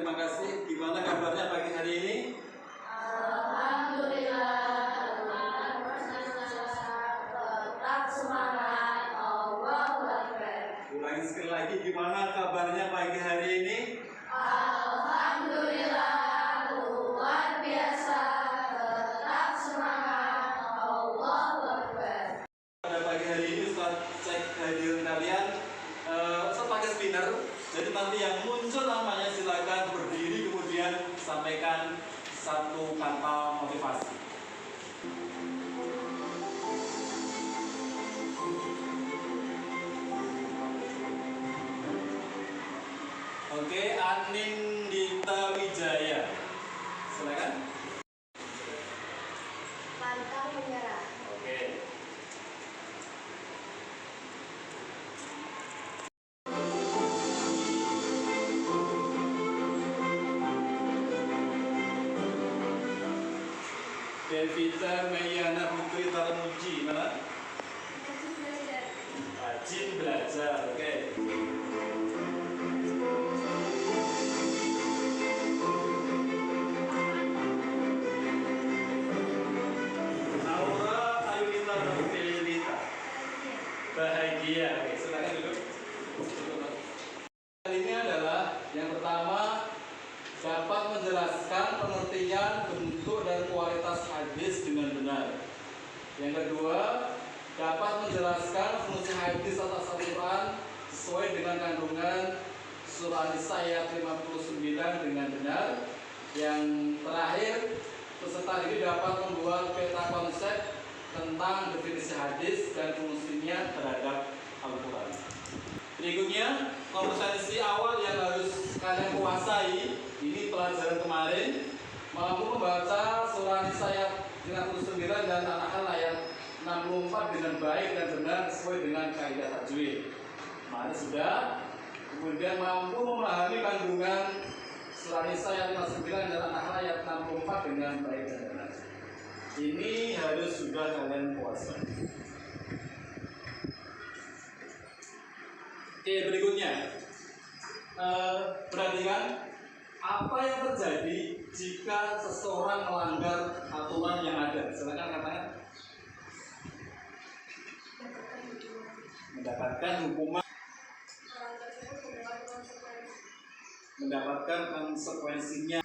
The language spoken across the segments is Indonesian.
terima kasih. Gimana kabarnya pagi hari ini? Alhamdulillah, tetap semangat, Allahu Akbar. Ulangi sekali lagi, gimana kabarnya pagi hari ini? Alhamdulillah, luar biasa, tetap semangat, Allahu Akbar. Pada pagi hari ini Ustaz cek kehadiran kalian. Ustaz pakai spinner, jadi nanti yang muncul namanya silakan berdiri kemudian sampaikan satu kata motivasi. Oke, Anindita Wijaya, silakan. Pantang menyerah. Oke. Devita Mayana Putri Tarmuji, mana? Rajin belajar, oke. Naura Ayunita Nufilita, bahagia, oke. Silakan duduk. Kali ini adalah yang pertama, dapat menjelaskan pengertian, bentuk, dan kualitas hadis dengan benar. Yang kedua, dapat menjelaskan fungsi hadis atas Al-Quran sesuai dengan kandungan surah An-Nisa ayat 59 dengan benar. Yang terakhir, peserta ini dapat membuat peta konsep tentang definisi hadis dan fungsinya terhadap Al-Quran. Berikutnya, kompetensi awal yang harus kalian kuasai. Ini pelajaran kemarin, mampu membaca surah An-Nisa ayat 59 dan Al-An'am ayat 64 dengan baik dan benar sesuai dengan kaidah tajwid. Kemarin sudah. Kemudian mampu memahami kandungan surah An-Nisa ayat 59 dan Al-An'am ayat 64 dengan baik dan benar. Ini harus sudah kalian kuasai. Oke, berikutnya. Perhatikan apa yang terjadi jika seseorang melanggar aturan yang ada. Silakan katakan. Mendapatkan hukuman, mendapatkan konsekuensinya.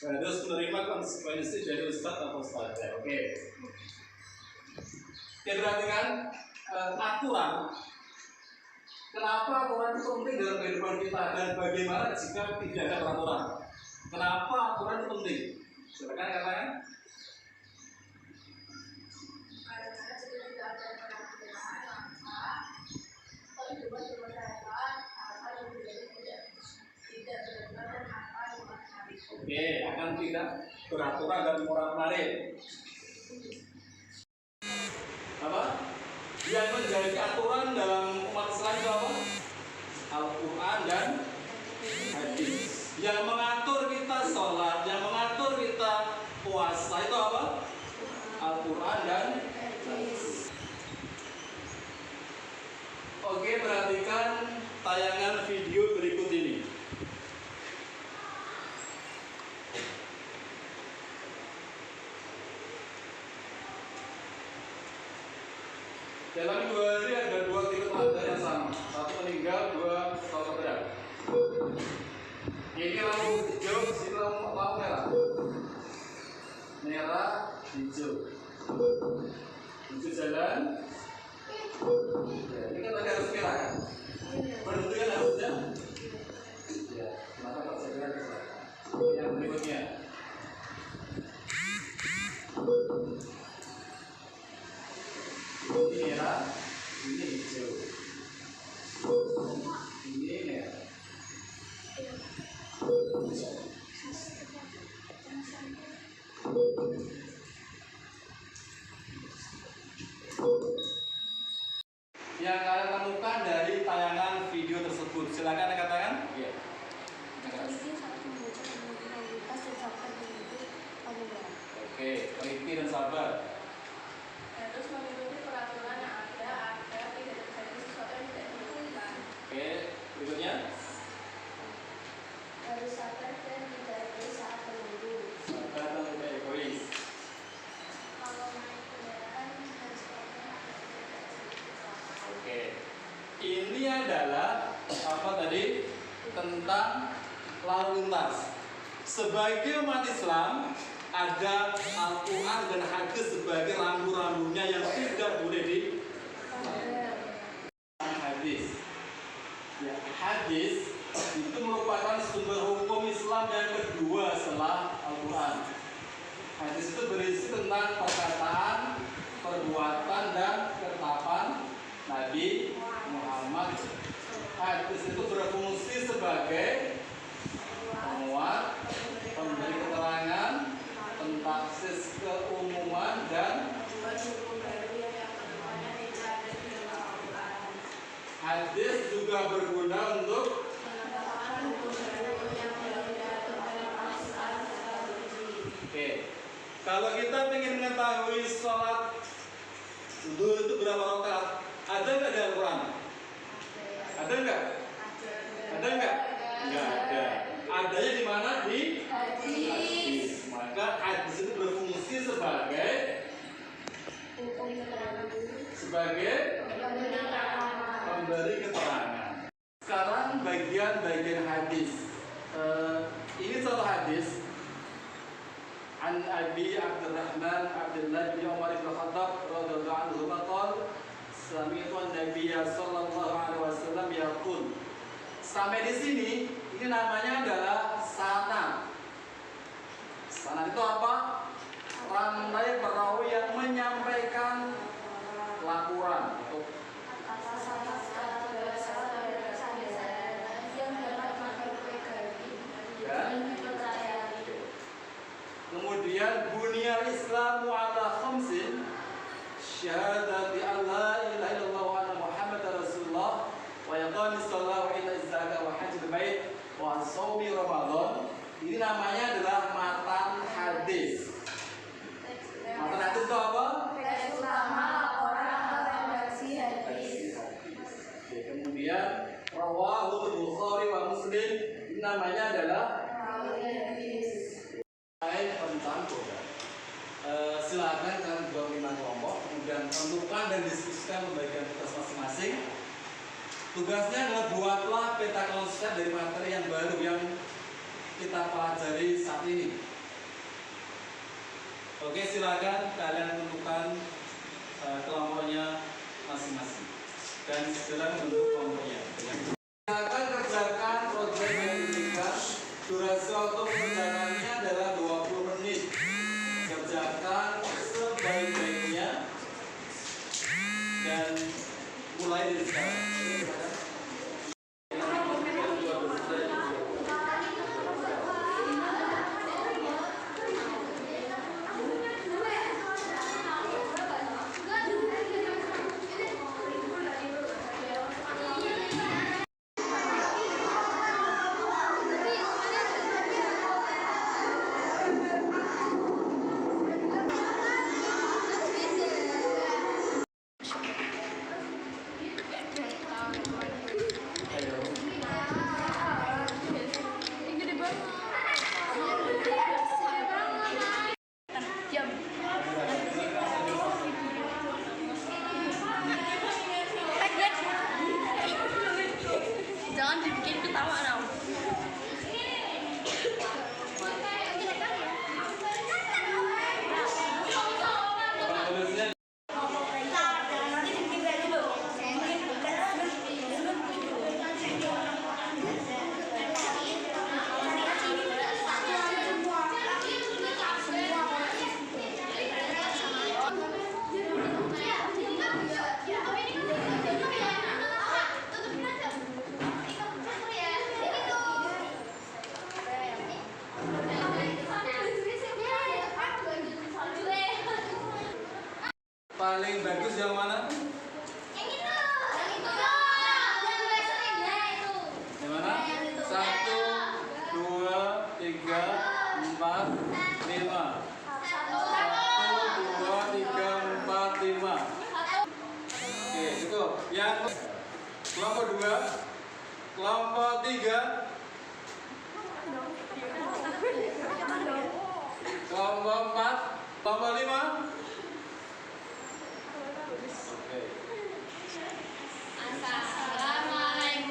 Harus menerima konsekuensi dari ustadz atau ustadzah. Oke. Perhatikan aturan. Kenapa aturan itu penting dalam kehidupan kita dan bagaimana jika tidak ada peraturan? Kenapa aturan itu penting? Silakan katakan. Oke, akan tidak beraturan dan moral-moral. Apa? Yang menjadi aturan dalam umat Islam itu apa? Al-Quran dan hadis. Yang mengatur kita sholat, yang mengatur kita puasa itu apa? Al-Quran dan hadis. Oke, perhatikan tayangan video berikut ini. Dalam 2 hari ada 2 tipe tanda yang sama. Satu meninggal, 2 terberat. Ini lampu hijau, sini lampu merah. Merah, hijau. Hijau jalan. Ya, ini kan tadi harus merah kan? Berhenti kan harusnya? Ya, maka tak segera kecelakaan. Yang berikutnya. Ini merah, ini hijau. Ini merah. Yang kalian temukan dari tayangan video tersebut, silakan katakan. Iya. Oke, teliti dan sabar. Terus mengikuti peraturan yang ada agar tidak terjadi sesuatu yang tidak adalah apa tadi? Tentang lalu lintas. Sebagai umat Islam, ada Al-Quran dan hadis sebagai rambu-rambunya yang tidak boleh di hadis. Ya, hadis itu merupakan sumber hukum Islam yang kedua setelah Al-Quran. Hadis itu berisi tentang perkataan, perbuatan, dan ketetapan Nabi Muhammad. Hadis itu berfungsi sebagai penguat, pemberi keterangan, pentaksis keumuman, dan hadis juga berguna untuk kalau kita ingin mengetahui sholat zuhur itu berapa rakaat, ada nggak di Al-Quran? Ada nggak? Ada nggak? Nggak ada. Adanya di mana? Di hadis. Maka hadis itu berfungsi sebagai pemberi keterangan. Sekarang bagian hadis. Ini satu hadis. An Abi Abdurrahman Abdullah bin Umar bin Khattab radhiyallahu anhu qala sami'tu an-nabiy sallallahu alaihi wasallam yaqul. Sampai di sini ini namanya adalah sanad. Sanad itu apa? Rantai perawi yang menyampaikan laporan atau kemudian bunyal Islamu ala khamsin syahadati an la ilaha illallah wa anna Muhammadar Rasulullah wa iqamis shalah wa ita'iz zakah wa hajjil bait wa shaumi Ramadan. Ini namanya adalah matan hadis. Matan hadis itu apa? Teks utama laporan atau redaksi hadis. Kemudian rawahu Bukhari wa Muslim. Ini namanya adalah silakan kalian buat 5 kelompok, kemudian tentukan dan diskusikan pembagian tugas masing-masing. Tugasnya adalah buatlah peta konsep dari materi yang baru yang kita pelajari saat ini. Oke, silakan kalian tentukan kelompoknya masing-masing dan segera membentuk kelompoknya. Silakan kerjakan program yang diberikan. Durasi waktu pengerjakannya adalah 20 menit. Kerjakan sebaik-baiknya dan mulai dari sekarang. Jangan dibikin ketawa dong. Paling bagus yang mana? Yang itu. Yang mana? 1, 2, 3, 4, 5. 1, 2, 3, 4, 5. Oke, cukup. Yang kelompok 2, kelompok 3, kelompok 4, kelompok 5. Assalamualaikum.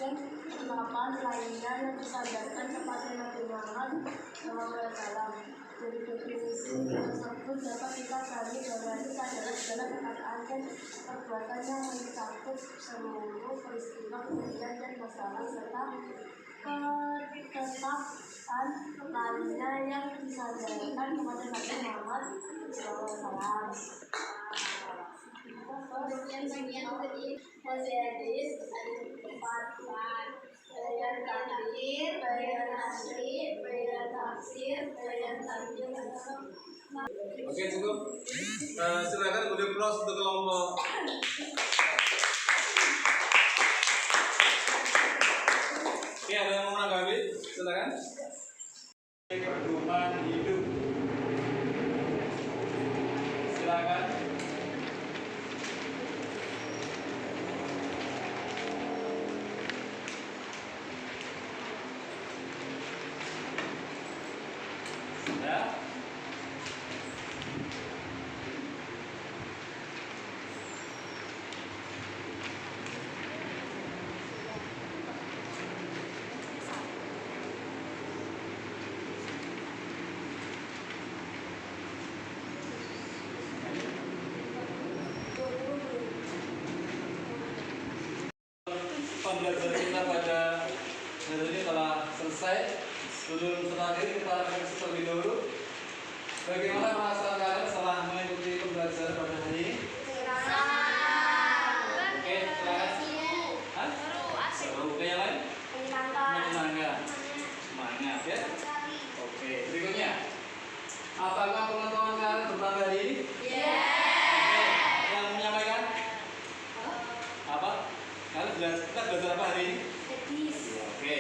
dan 8 lainnya yang disandarkan kepada Nabi Muhammad SAW. Dari definisi tersebut dapat kita cari bahwa ini adalah segala perkataan dan perbuatan yang mencakup seluruh peristiwa kejadian dan masalah serta ketetapan lainnya yang disandarkan kepada Nabi Muhammad SAW. Hadis bayan takdir, bayan asri, bayan tafsir, bayan takdir. Oke, cukup. Silakan kemudian plus untuk kelompok. Oke, ada yang mau menanggapi? Silakan. Pedoman hidup. Silakan. Sudah. Pembelajaran kita pada hari ini telah selesai. Sebelum terakhir kita akan terlebih dahulu. Bagaimana perasaan kalian setelah mengikuti pembelajaran pada hari ini? Oke, silakan. Hah? Seru. Oke, yang lain? Menyenangkan. Semangat ya. Oke, berikutnya. Apakah pengetahuan kalian bertambah hari ini? Oke, yang menyampaikan? Apa? Kita belajar apa hari ini? Oke.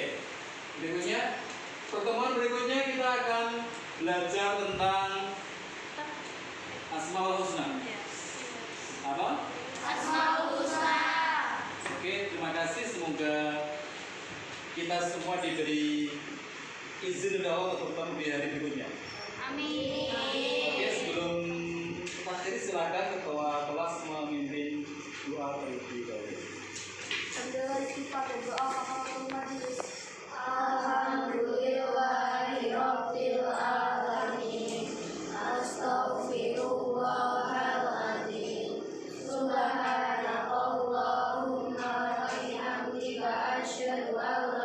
Berikutnya, pertemuan berikutnya kita akan belajar tentang Asmaul Husna. Apa? Asmaul Husna. Oke, terima kasih. Semoga kita semua diberi izin oleh Allah untuk bertemu di hari berikutnya. Amin. Oke, sebelum mengakhiri silakan ketua kelas memimpin doa terlebih dahulu. Sambil kita berdoa kepada majelis. Alhamdulillahirabbil alamin. Astaghfirullahaladzim. Subhanakallahumma wa bihamdika asyhadu an